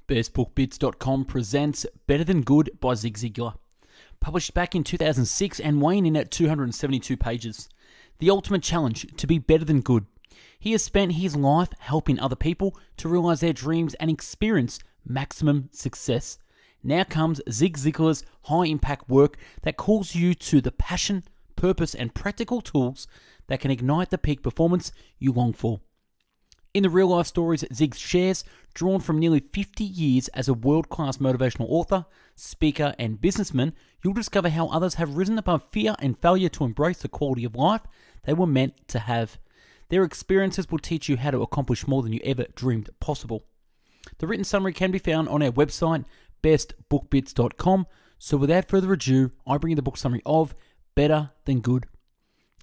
BestBookBits.com presents Better Than Good by Zig Ziglar. Published back in 2006 and weighing in at 272 pages. The ultimate challenge, to be better than good. He has spent his life helping other people to realize their dreams and experience maximum success. Now comes Zig Ziglar's high-impact work that calls you to the passion, purpose, and practical tools that can ignite the peak performance you long for. In the real-life stories Zig shares, drawn from nearly 50 years as a world-class motivational author, speaker, and businessman, you'll discover how others have risen above fear and failure to embrace the quality of life they were meant to have. Their experiences will teach you how to accomplish more than you ever dreamed possible. The written summary can be found on our website, bestbookbits.com, so without further ado, I bring you the book summary of Better Than Good.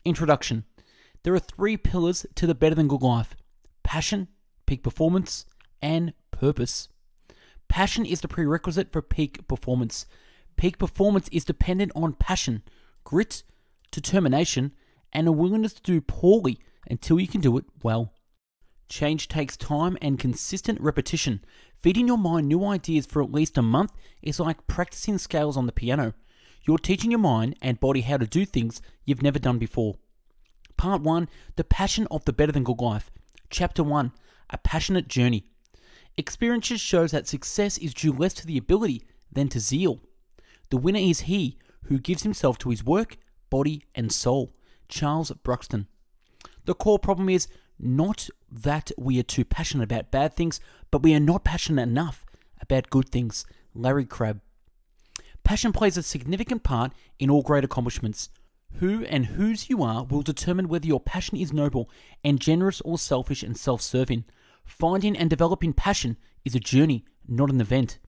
Introduction. There are 3 pillars to the Better Than Good life: passion, peak performance, and purpose. Passion is the prerequisite for peak performance. Peak performance is dependent on passion, grit, determination, and a willingness to do poorly until you can do it well. Change takes time and consistent repetition. Feeding your mind new ideas for at least a month is like practicing scales on the piano. You're teaching your mind and body how to do things you've never done before. Part 1, The Passion of the Better Than Good Life. Chapter 1, A Passionate Journey. Experience shows that success is due less to the ability than to zeal. The winner is he who gives himself to his work, body, and soul. Charles Bruxton. The core problem is not that we are too passionate about bad things, but we are not passionate enough about good things. Larry Crabb. Passion plays a significant part in all great accomplishments. Who and whose you are will determine whether your passion is noble and generous or selfish and self-serving. Finding and developing passion is a journey, not an event.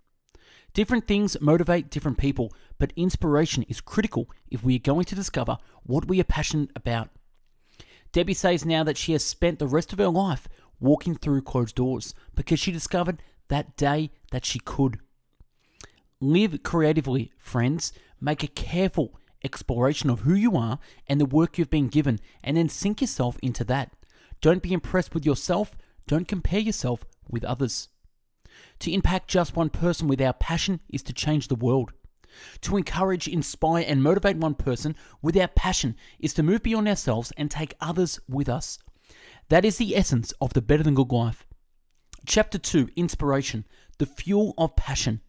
Different things motivate different people, but inspiration is critical if we are going to discover what we are passionate about. Debbie says now that she has spent the rest of her life walking through closed doors because she discovered that day that she could. Live creatively, friends. Make a careful exploration of who you are and the work you've been given, and then sink yourself into that. Don't be impressed with yourself. Don't compare yourself with others. To impact just one person with our passion is to change the world. To encourage, inspire, and motivate one person with our passion is to move beyond ourselves and take others with us. That is the essence of the Better Than Good life. Chapter 2, Inspiration, the Fuel of Passion.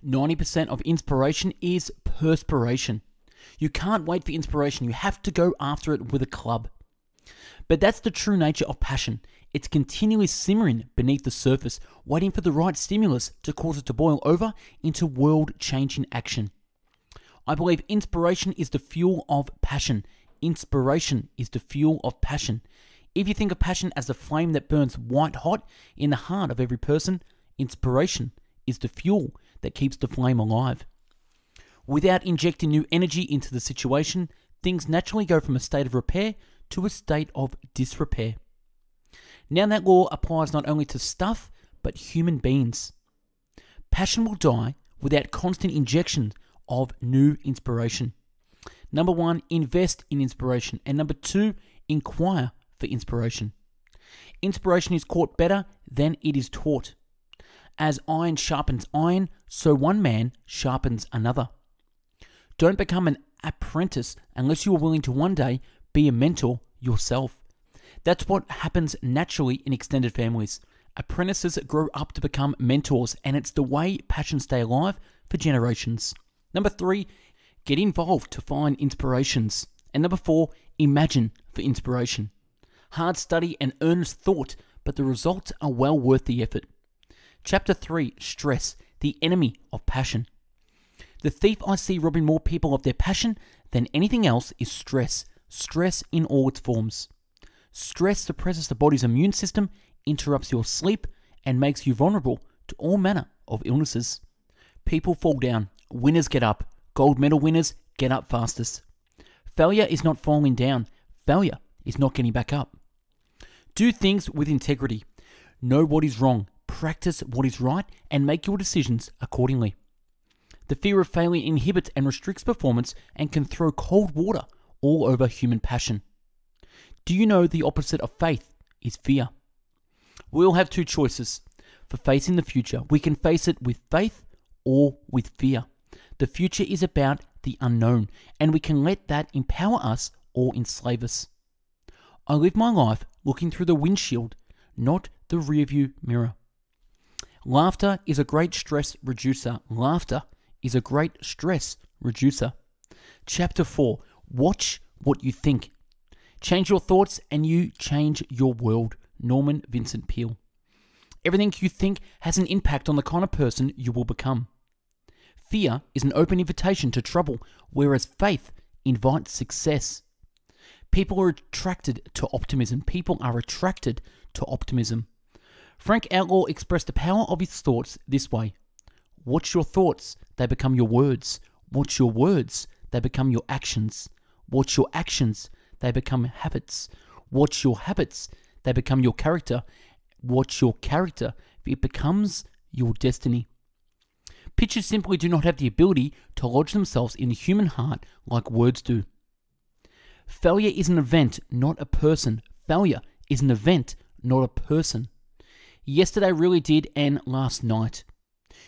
90% of inspiration is perspiration. You can't wait for inspiration, you have to go after it with a club. But that's the true nature of passion. It's continually simmering beneath the surface, waiting for the right stimulus to cause it to boil over into world-changing action. I believe inspiration is the fuel of passion. Inspiration is the fuel of passion. If you think of passion as the flame that burns white hot in the heart of every person, inspiration is the fuel that keeps the flame alive. Without injecting new energy into the situation, things naturally go from a state of repair to a state of disrepair. Now that law applies not only to stuff, but human beings. Passion will die without constant injection of new inspiration. Number 1, invest in inspiration. And number 2, inquire for inspiration. Inspiration is caught better than it is taught. As iron sharpens iron, so one man sharpens another. Don't become an apprentice unless you are willing to one day be a mentor yourself. That's what happens naturally in extended families. Apprentices grow up to become mentors, and it's the way passions stay alive for generations. Number 3, get involved to find inspirations. And number 4, imagine for inspiration. Hard study and earnest thought, but the results are well worth the effort. Chapter 3, Stress, the enemy of passion. The thief I see robbing more people of their passion than anything else is stress. Stress in all its forms. Stress suppresses the body's immune system, interrupts your sleep, and makes you vulnerable to all manner of illnesses. People fall down. Winners get up. Gold medal winners get up fastest. Failure is not falling down. Failure is not getting back up. Do things with integrity. Know what is wrong. Practice what is right and make your decisions accordingly. The fear of failure inhibits and restricts performance and can throw cold water all over human passion. Do you know the opposite of faith is fear? We all have 2 choices. for facing the future. We can face it with faith or with fear. The future is about the unknown, and we can let that empower us or enslave us. I live my life looking through the windshield, not the rearview mirror. Laughter is a great stress reducer. Laughter is a great stress reducer. Chapter 4. Watch what you think. Change your thoughts and you change your world. Norman Vincent Peale. Everything you think has an impact on the kind of person you will become. Fear is an open invitation to trouble, whereas faith invites success. People are attracted to optimism. People are attracted to optimism. Frank Outlaw expressed the power of his thoughts this way. Watch your thoughts, they become your words. Watch your words, they become your actions. Watch your actions, they become habits. Watch your habits, they become your character. Watch your character, it becomes your destiny. Pictures simply do not have the ability to lodge themselves in the human heart like words do. Failure is an event, not a person. Failure is an event, not a person. Yesterday really did, and last night.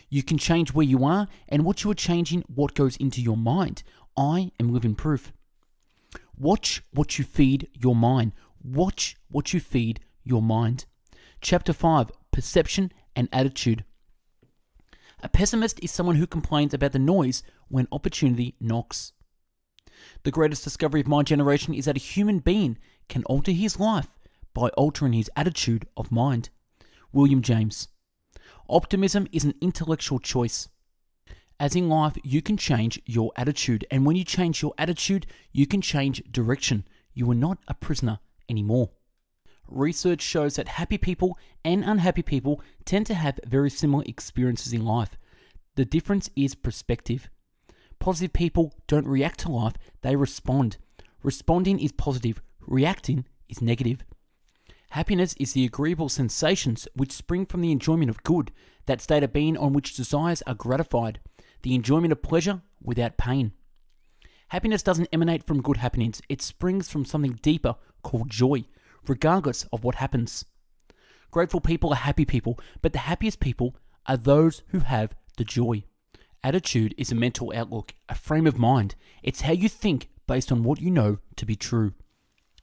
You can change where you are, and what you are changing, what goes into your mind. I am living proof. Watch what you feed your mind. Watch what you feed your mind. Chapter 5. Perception and attitude. A pessimist is someone who complains about the noise when opportunity knocks. The greatest discovery of my generation is that a human being can alter his life by altering his attitude of mind. William James. Optimism is an intellectual choice. As in life, you can change your attitude, and when you change your attitude, you can change direction. You are not a prisoner anymore. Research shows that happy people and unhappy people tend to have very similar experiences in life. The difference is perspective. Positive people don't react to life, they respond. Responding is positive, reacting is negative. Happiness is the agreeable sensations which spring from the enjoyment of good, that state of being on which desires are gratified, the enjoyment of pleasure without pain. Happiness doesn't emanate from good happenings, it springs from something deeper called joy, regardless of what happens. Grateful people are happy people, but the happiest people are those who have the joy. Attitude is a mental outlook, a frame of mind. It's how you think based on what you know to be true.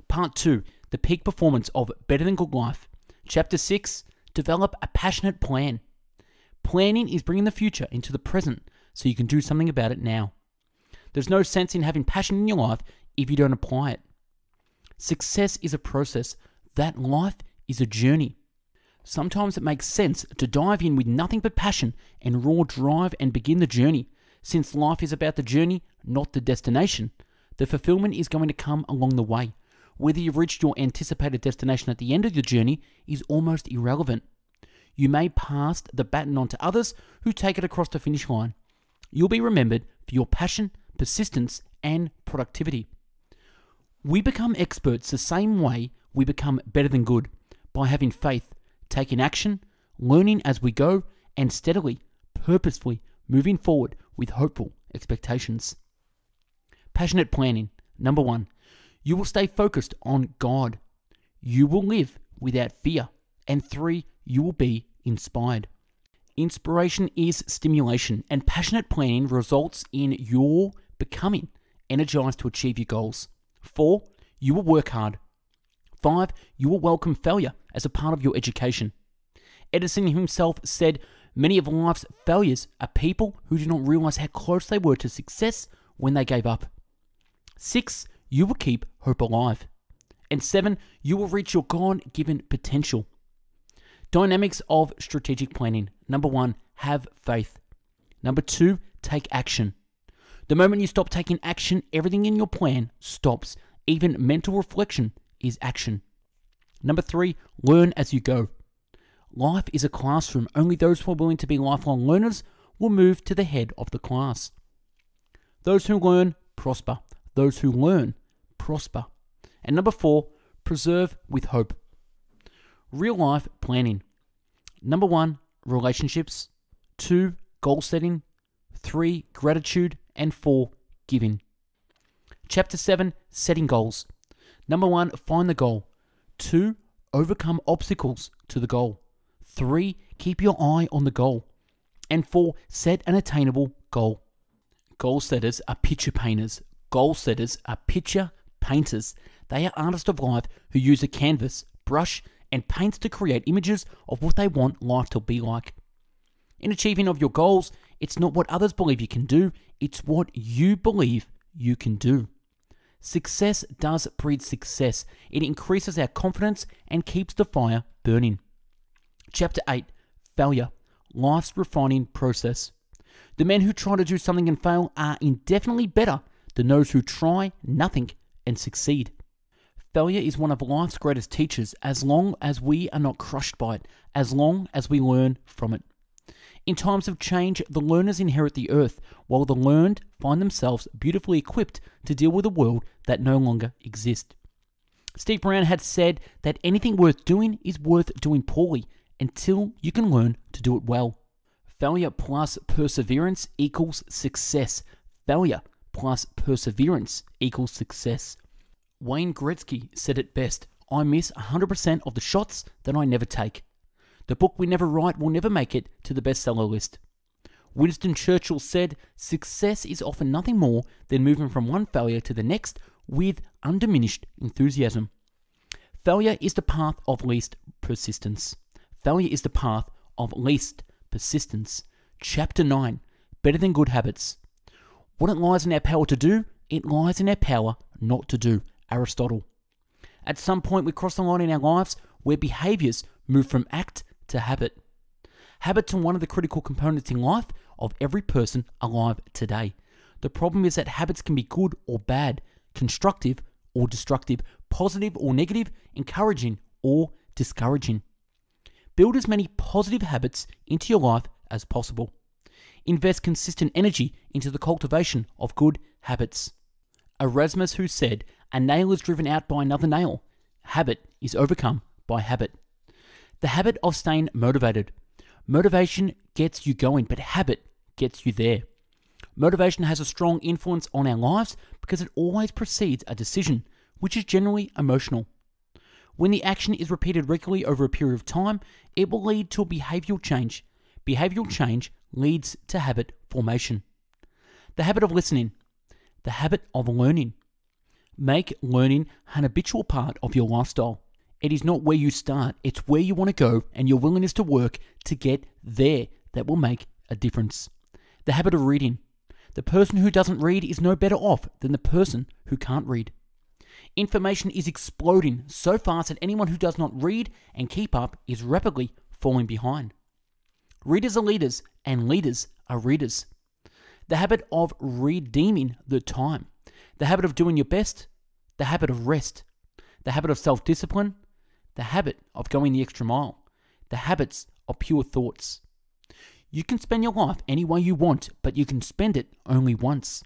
Part 2. The peak performance of Better Than Good Life. Chapter 6. Develop a passionate plan. Planning is bringing the future into the present so you can do something about it now. There's no sense in having passion in your life if you don't apply it. Success is a process. That life is a journey. Sometimes it makes sense to dive in with nothing but passion and raw drive and begin the journey. Since life is about the journey, not the destination, the fulfillment is going to come along the way. Whether you've reached your anticipated destination at the end of your journey is almost irrelevant. You may pass the baton on to others who take it across the finish line. You'll be remembered for your passion, persistence, and productivity. We become experts the same way we become better than good, by having faith, taking action, learning as we go, and steadily, purposefully moving forward with hopeful expectations. Passionate planning. Number 1. You will stay focused on God. You will live without fear. And 3. You will be inspired. Inspiration is stimulation, and passionate planning results in your becoming energized to achieve your goals. 4. You will work hard. 5. You will welcome failure as a part of your education. Edison himself said, many of life's failures are people who do not realize how close they were to success when they gave up. 6. You will keep hope alive. And 7. You will reach your God-given potential. Dynamics of strategic planning. Number 1, have faith. Number 2, take action. The moment you stop taking action, everything in your plan stops. Even mental reflection is action. Number 3, learn as you go. Life is a classroom. Only those who are willing to be lifelong learners will move to the head of the class. Those who learn, prosper. Those who learn, prosper. And number 4, preserve with hope. Real life planning. Number 1, relationships. 2, goal setting. 3, gratitude. And 4, giving. Chapter 7, setting goals. Number 1, find the goal. 2, overcome obstacles to the goal. 3, keep your eye on the goal. And 4, set an attainable goal. Goal setters are picture painters. Goal setters are picture painters. They are artists of life who use a canvas, brush, and paints to create images of what they want life to be like. In achieving of your goals, it's not what others believe you can do, it's what you believe you can do. Success does breed success. It increases our confidence and keeps the fire burning. Chapter 8, Failure, Life's Refining Process. The men who try to do something and fail are indefinitely better than those who try nothing and succeed. Failure is one of life's greatest teachers as long as we are not crushed by it, as long as we learn from it. In times of change, the learners inherit the earth, while the learned find themselves beautifully equipped to deal with a world that no longer exists. Steve Brown had said that anything worth doing is worth doing poorly until you can learn to do it well. Failure plus perseverance equals success. Failure plus perseverance equals success. Wayne Gretzky said it best, I miss 100% of the shots that I never take. The book we never write will never make it to the bestseller list. Winston Churchill said, success is often nothing more than moving from one failure to the next with undiminished enthusiasm. Failure is the path of least persistence. Failure is the path of least persistence. Chapter 9, Better Than Good Habits. What it lies in our power to do, it lies in our power not to do. Aristotle. At some point we cross the line in our lives where behaviors move from act to habit. Habits are one of the critical components in life of every person alive today. The problem is that habits can be good or bad, constructive or destructive, positive or negative, encouraging or discouraging. Build as many positive habits into your life as possible. Invest consistent energy into the cultivation of good habits. Erasmus, who said, a nail is driven out by another nail. Habit is overcome by habit. The habit of staying motivated. Motivation gets you going, but habit gets you there. Motivation has a strong influence on our lives because it always precedes a decision, which is generally emotional. When the action is repeated regularly over a period of time, it will lead to a behavioral change. Behavioral change leads to habit formation. The habit of listening. The habit of learning. Make learning an habitual part of your lifestyle. It is not where you start, it's where you want to go and your willingness to work to get there that will make a difference. The habit of reading. The person who doesn't read is no better off than the person who can't read. Information is exploding so fast that anyone who does not read and keep up is rapidly falling behind. Readers are leaders and leaders are readers. The habit of redeeming the time. The habit of doing your best. The habit of rest. The habit of self-discipline. The habit of going the extra mile. The habits of pure thoughts. You can spend your life any way you want, but you can spend it only once.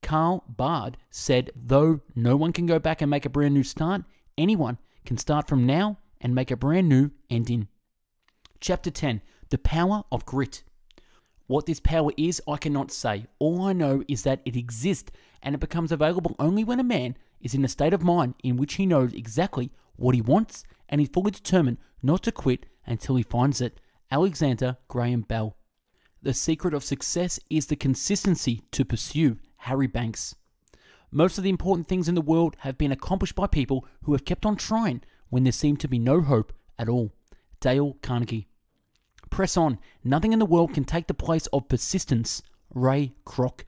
Karl Barth said, though no one can go back and make a brand new start, anyone can start from now and make a brand new ending. Chapter 10, The Power of Grit. What this power is, I cannot say. All I know is that it exists and it becomes available only when a man is in a state of mind in which he knows exactly what he wants and is fully determined not to quit until he finds it. Alexander Graham Bell. The secret of success is the consistency to pursue. Harry Banks. Most of the important things in the world have been accomplished by people who have kept on trying when there seemed to be no hope at all. Dale Carnegie. Press on. Nothing in the world can take the place of persistence. Ray Kroc.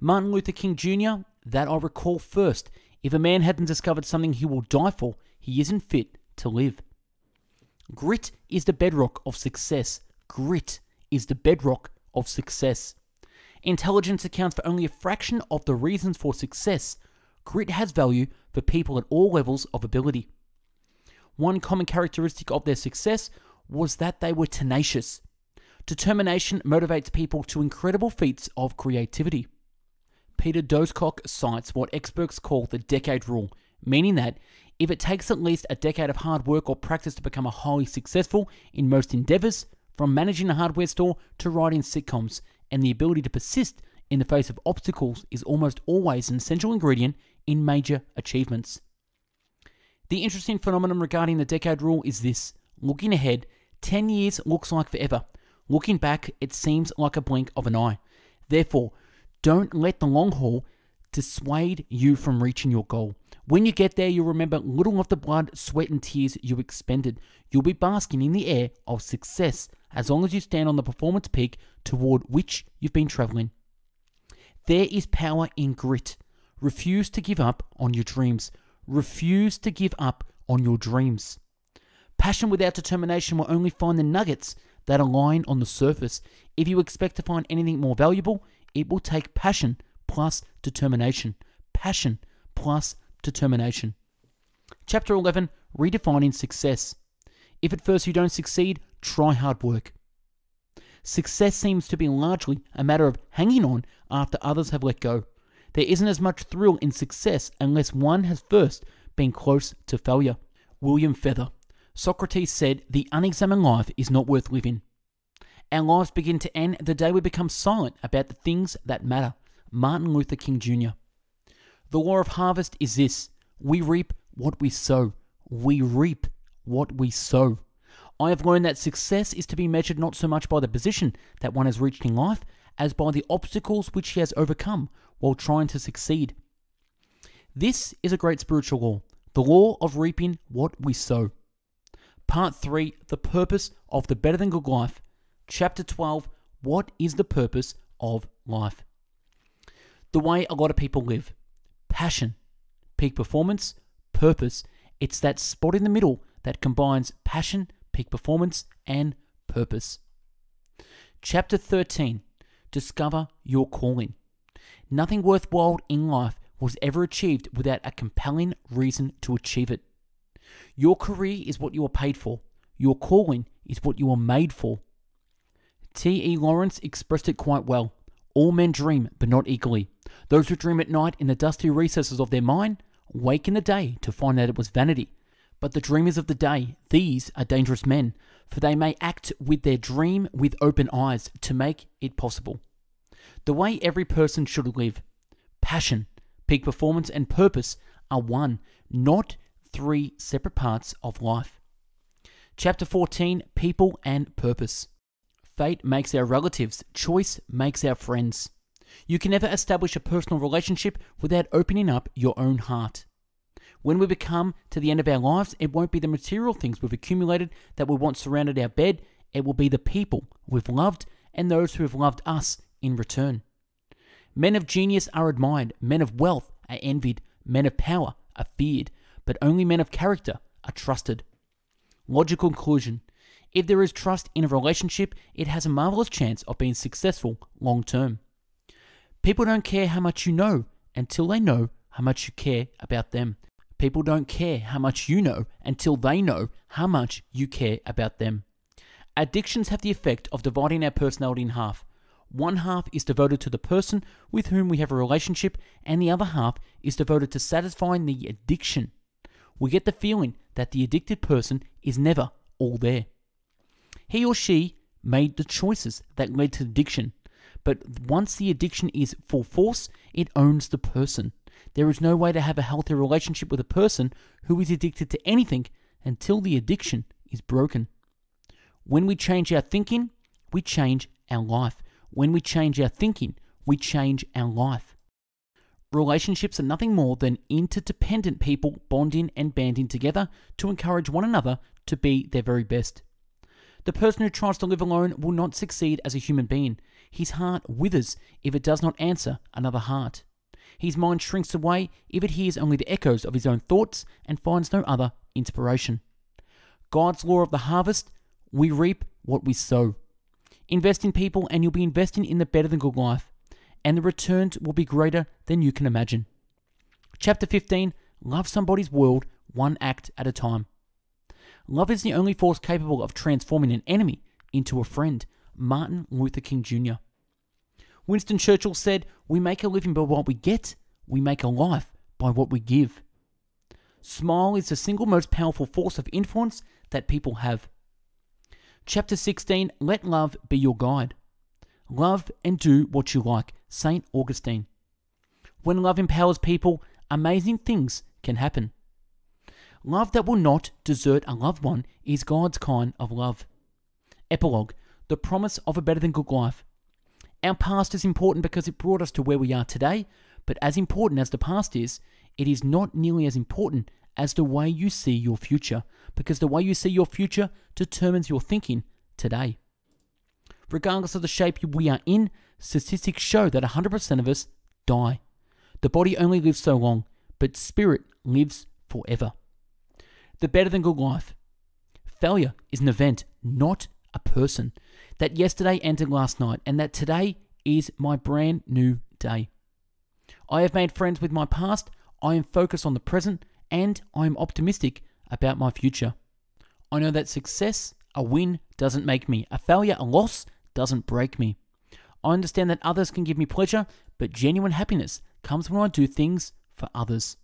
Martin Luther King Jr., that I recall first. If a man hadn't discovered something he will die for, he isn't fit to live. Grit is the bedrock of success. Grit is the bedrock of success. Intelligence accounts for only a fraction of the reasons for success. Grit has value for people at all levels of ability. One common characteristic of their success was that they were tenacious. Determination motivates people to incredible feats of creativity. Peter Doscock cites what experts call the decade rule, meaning that if it takes at least a decade of hard work or practice to become a highly successful in most endeavors, from managing a hardware store to writing sitcoms, and the ability to persist in the face of obstacles is almost always an essential ingredient in major achievements. The interesting phenomenon regarding the decade rule is this. Looking ahead 10 years looks like forever. Looking back, it seems like a blink of an eye. Therefore, don't let the long haul dissuade you from reaching your goal. When you get there, you'll remember little of the blood, sweat, and tears you expended. You'll be basking in the air of success as long as you stand on the performance peak toward which you've been traveling. There is power in grit. Refuse to give up on your dreams. Refuse to give up on your dreams. Passion without determination will only find the nuggets that are lying on the surface. If you expect to find anything more valuable, it will take passion plus determination. Passion plus determination. Chapter 11, Redefining Success. If at first you don't succeed, try hard work. Success seems to be largely a matter of hanging on after others have let go. There isn't as much thrill in success unless one has first been close to failure. William Feather. Socrates said, "The unexamined life is not worth living." Our lives begin to end the day we become silent about the things that matter. Martin Luther King Jr. The law of harvest is this: we reap what we sow. We reap what we sow. I have learned that success is to be measured not so much by the position that one has reached in life as by the obstacles which he has overcome while trying to succeed. This is a great spiritual law, the law of reaping what we sow. Part 3, the purpose of the better than good life. Chapter 12, what is the purpose of life? The way a lot of people live. Passion, peak performance, purpose. It's that spot in the middle that combines passion, peak performance, and purpose. Chapter 13, discover your calling. Nothing worthwhile in life was ever achieved without a compelling reason to achieve it. Your career is what you are paid for. Your calling is what you are made for. T.E. Lawrence expressed it quite well. All men dream, but not equally. Those who dream at night in the dusty recesses of their mind wake in the day to find that it was vanity. But the dreamers of the day, these are dangerous men, for they may act with their dream with open eyes to make it possible. The way every person should live. Passion, peak performance, and purpose are one, not 3 separate parts of life. Chapter 14, people and purpose. Fate makes our relatives, choice makes our friends. You can never establish a personal relationship without opening up your own heart. When we become to the end of our lives, it won't be the material things we've accumulated that will want surrounded our bed. It will be the people we've loved and those who have loved us in return. Men of genius are admired, men of wealth are envied, men of power are feared, but only men of character are trusted. Logical conclusion. If there is trust in a relationship, it has a marvelous chance of being successful long term. People don't care how much you know until they know how much you care about them. People don't care how much you know until they know how much you care about them. Addictions have the effect of dividing our personality in half. One half is devoted to the person with whom we have a relationship, and the other half is devoted to satisfying the addiction. We get the feeling that the addicted person is never all there. He or she made the choices that led to addiction, but once the addiction is full force, it owns the person. There is no way to have a healthy relationship with a person who is addicted to anything until the addiction is broken. When we change our thinking, we change our life. When we change our thinking, we change our life. Relationships are nothing more than interdependent people bonding and banding together to encourage one another to be their very best. The person who tries to live alone will not succeed as a human being. His heart withers if it does not answer another heart. His mind shrinks away if it hears only the echoes of his own thoughts and finds no other inspiration. God's law of the harvest, we reap what we sow. Invest in people and you'll be investing in the better than good life, and the returns will be greater than you can imagine. Chapter 15, love somebody's world one act at a time. Love is the only force capable of transforming an enemy into a friend. Martin Luther King Jr. Winston Churchill said, "We make a living by what we get, we make a life by what we give." Smile is the single most powerful force of influence that people have. Chapter 16, let love be your guide. Love and do what you like. St. Augustine. When love empowers people, amazing things can happen. Love that will not desert a loved one is God's kind of love. Epilogue, the promise of a better than good life. Our past is important because it brought us to where we are today, but as important as the past is, it is not nearly as important as the way you see your future, because the way you see your future determines your thinking today. Regardless of the shape we are in, statistics show that 100% of us die. The body only lives so long, but spirit lives forever. The better than good life. Failure is an event, not a person. That yesterday ended last night, and that today is my brand new day. I have made friends with my past, I am focused on the present, and I am optimistic about my future. I know that success, a win, doesn't make me. A failure, a loss, doesn't break me. I understand that others can give me pleasure, but genuine happiness comes when I do things for others.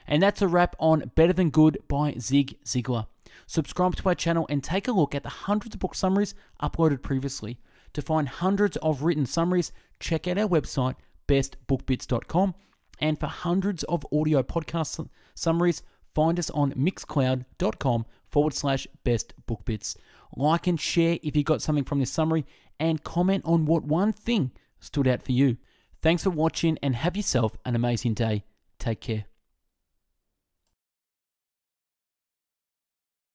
And that's a wrap on Better Than Good by Zig Ziglar. Subscribe to our channel and take a look at the hundreds of book summaries uploaded previously. To find hundreds of written summaries, check out our website, bestbookbits.com. And for hundreds of audio podcast summaries, find us on mixcloud.com/bestbookbits. Like and share if you got something from this summary, and comment on what one thing stood out for you. Thanks for watching and have yourself an amazing day. Take care.